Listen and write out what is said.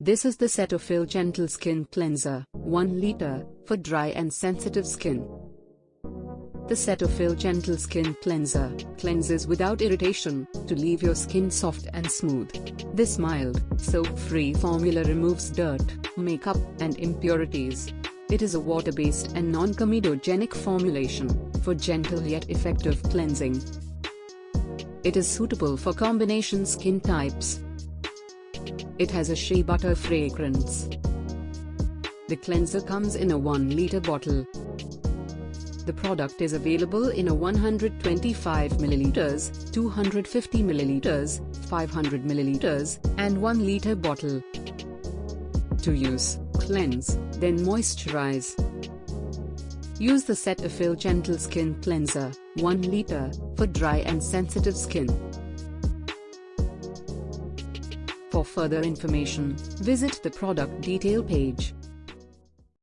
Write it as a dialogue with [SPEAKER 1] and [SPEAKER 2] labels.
[SPEAKER 1] This is the Cetaphil Gentle Skin Cleanser, 1 liter, for dry and sensitive skin. The Cetaphil Gentle Skin Cleanser cleanses without irritation to leave your skin soft and smooth. This mild, soap-free formula removes dirt, makeup, and impurities. It is a water-based and non-comedogenic formulation for gentle yet effective cleansing. It is suitable for combination skin types. It has a shea butter fragrance. The cleanser comes in a 1 liter bottle. The product is available in a 125 ml, 250 ml, 500 ml, and 1 liter bottle. To use, cleanse, then moisturize. Use the Cetaphil Gentle Skin Cleanser, 1 liter, for dry and sensitive skin. For further information, visit the product detail page.